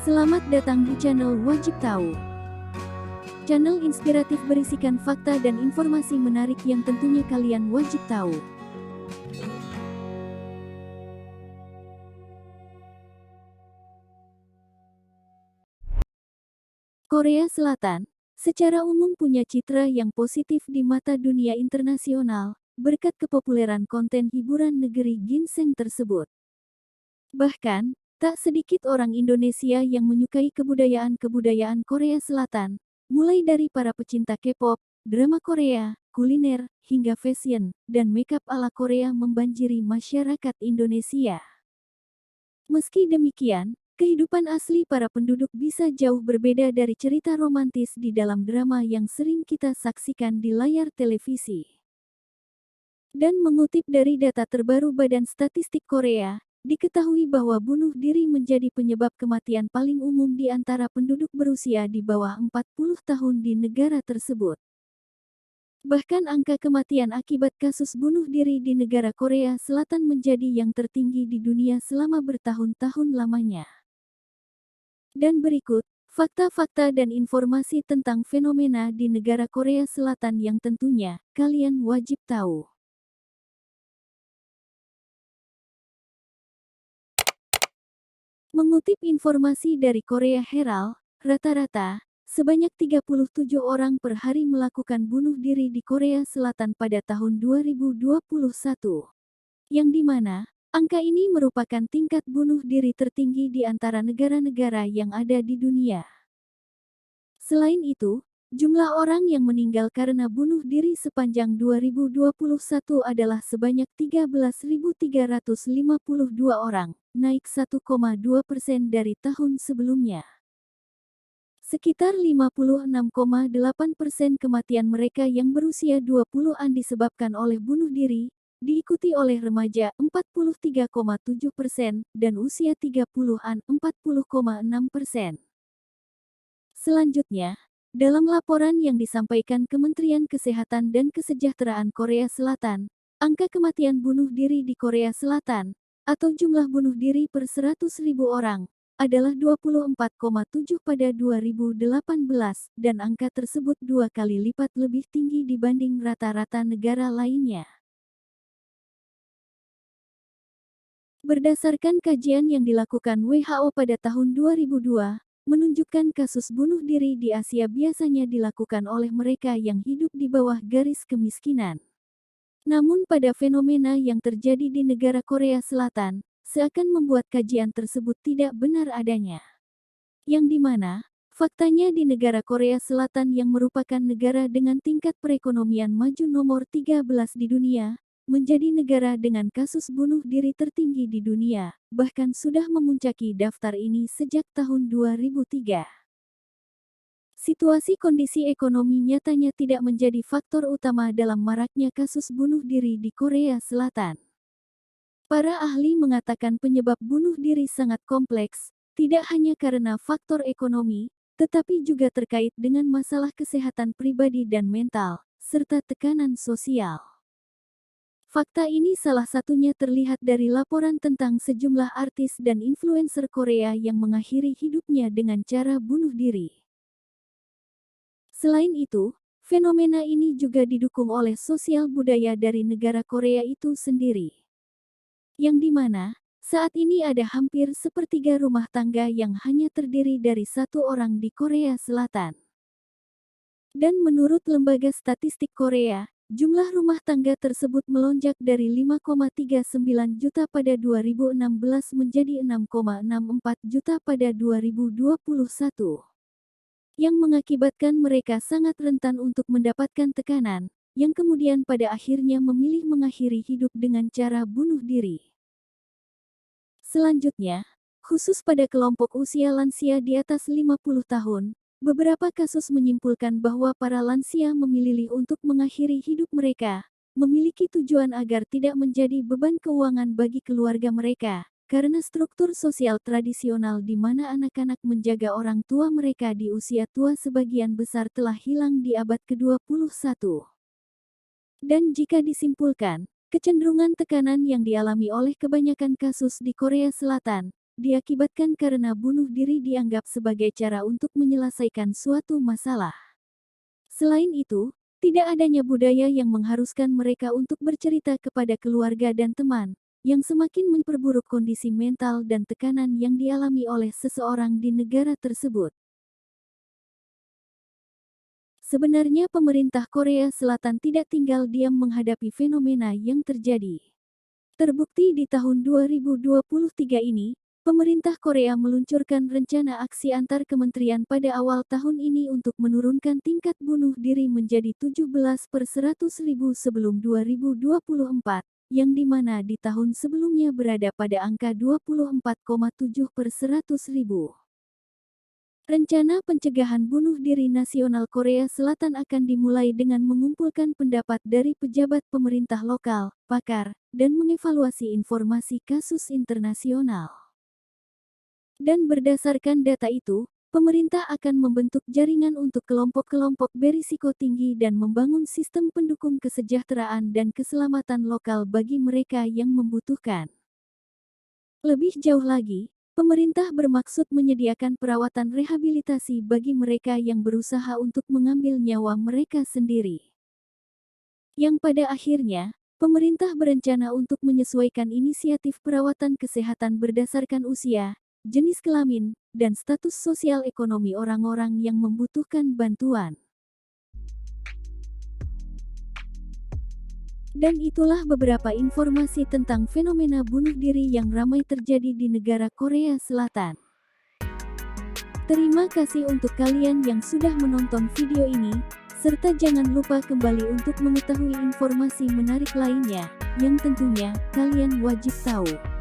Selamat datang di channel Wajib Tahu. Channel inspiratif berisikan fakta dan informasi menarik yang tentunya kalian wajib tahu. Korea Selatan secara umum punya citra yang positif di mata dunia internasional, berkat kepopuleran konten hiburan negeri ginseng tersebut. Bahkan, tak sedikit orang Indonesia yang menyukai kebudayaan-kebudayaan Korea Selatan, mulai dari para pecinta K-pop, drama Korea, kuliner, hingga fashion, dan makeup ala Korea membanjiri masyarakat Indonesia. Meski demikian, kehidupan asli para penduduk bisa jauh berbeda dari cerita romantis di dalam drama yang sering kita saksikan di layar televisi. Dan mengutip dari data terbaru Badan Statistik Korea, diketahui bahwa bunuh diri menjadi penyebab kematian paling umum di antara penduduk berusia di bawah 40 tahun di negara tersebut. Bahkan angka kematian akibat kasus bunuh diri di negara Korea Selatan menjadi yang tertinggi di dunia selama bertahun-tahun lamanya. Dan berikut, fakta-fakta dan informasi tentang fenomena di negara Korea Selatan yang tentunya kalian wajib tahu. Mengutip informasi dari Korea Herald, rata-rata, sebanyak 37 orang per hari melakukan bunuh diri di Korea Selatan pada tahun 2021. Yang dimana, angka ini merupakan tingkat bunuh diri tertinggi di antara negara-negara yang ada di dunia. Selain itu, jumlah orang yang meninggal karena bunuh diri sepanjang 2021 adalah sebanyak 13.352 orang, naik 1,2% dari tahun sebelumnya. Sekitar 56,8% kematian mereka yang berusia 20-an disebabkan oleh bunuh diri, diikuti oleh remaja 43,7% dan usia 30-an 40,6%. Selanjutnya, dalam laporan yang disampaikan Kementerian Kesehatan dan Kesejahteraan Korea Selatan, angka kematian bunuh diri di Korea Selatan, atau jumlah bunuh diri per 100.000 orang, adalah 24,7 pada 2018, dan angka tersebut 2 kali lipat lebih tinggi dibanding rata-rata negara lainnya. Berdasarkan kajian yang dilakukan WHO pada tahun 2002, menunjukkan kasus bunuh diri di Asia biasanya dilakukan oleh mereka yang hidup di bawah garis kemiskinan. Namun pada fenomena yang terjadi di negara Korea Selatan, seakan membuat kajian tersebut tidak benar adanya. Yang dimana, faktanya di negara Korea Selatan yang merupakan negara dengan tingkat perekonomian maju nomor 13 di dunia, menjadi negara dengan kasus bunuh diri tertinggi di dunia, bahkan sudah memuncaki daftar ini sejak tahun 2003. Situasi kondisi ekonomi nyatanya tidak menjadi faktor utama dalam maraknya kasus bunuh diri di Korea Selatan. Para ahli mengatakan penyebab bunuh diri sangat kompleks, tidak hanya karena faktor ekonomi, tetapi juga terkait dengan masalah kesehatan pribadi dan mental, serta tekanan sosial. Fakta ini salah satunya terlihat dari laporan tentang sejumlah artis dan influencer Korea yang mengakhiri hidupnya dengan cara bunuh diri. Selain itu, fenomena ini juga didukung oleh sosial budaya dari negara Korea itu sendiri. Yang dimana, saat ini ada hampir sepertiga rumah tangga yang hanya terdiri dari satu orang di Korea Selatan. Dan menurut Lembaga Statistik Korea, jumlah rumah tangga tersebut melonjak dari 5,39 juta pada 2016 menjadi 6,64 juta pada 2021. Yang mengakibatkan mereka sangat rentan untuk mendapatkan tekanan, yang kemudian pada akhirnya memilih mengakhiri hidup dengan cara bunuh diri. Selanjutnya, khusus pada kelompok usia lansia di atas 50 tahun, beberapa kasus menyimpulkan bahwa para lansia memilih untuk mengakhiri hidup mereka, memiliki tujuan agar tidak menjadi beban keuangan bagi keluarga mereka, karena struktur sosial tradisional di mana anak-anak menjaga orang tua mereka di usia tua sebagian besar telah hilang di abad ke-21. Dan jika disimpulkan, kecenderungan tekanan yang dialami oleh kebanyakan kasus di Korea Selatan, diakibatkan karena bunuh diri dianggap sebagai cara untuk menyelesaikan suatu masalah. Selain itu, tidak adanya budaya yang mengharuskan mereka untuk bercerita kepada keluarga dan teman, yang semakin memperburuk kondisi mental dan tekanan yang dialami oleh seseorang di negara tersebut. Sebenarnya pemerintah Korea Selatan tidak tinggal diam menghadapi fenomena yang terjadi. Terbukti di tahun 2023 ini, pemerintah Korea meluncurkan rencana aksi antar kementerian pada awal tahun ini untuk menurunkan tingkat bunuh diri menjadi 17/100.000 sebelum 2024, yang dimana di tahun sebelumnya berada pada angka 24,7/100.000. Rencana pencegahan bunuh diri nasional Korea Selatan akan dimulai dengan mengumpulkan pendapat dari pejabat pemerintah lokal, pakar, dan mengevaluasi informasi kasus internasional. Dan berdasarkan data itu, pemerintah akan membentuk jaringan untuk kelompok-kelompok berisiko tinggi dan membangun sistem pendukung kesejahteraan dan keselamatan lokal bagi mereka yang membutuhkan. Lebih jauh lagi, pemerintah bermaksud menyediakan perawatan rehabilitasi bagi mereka yang berusaha untuk mengambil nyawa mereka sendiri. Yang pada akhirnya, pemerintah berencana untuk menyesuaikan inisiatif perawatan kesehatan berdasarkan usia, jenis kelamin, dan status sosial ekonomi orang-orang yang membutuhkan bantuan. Dan itulah beberapa informasi tentang fenomena bunuh diri yang ramai terjadi di negara Korea Selatan. Terima kasih untuk kalian yang sudah menonton video ini, serta jangan lupa kembali untuk mengetahui informasi menarik lainnya, yang tentunya kalian wajib tahu.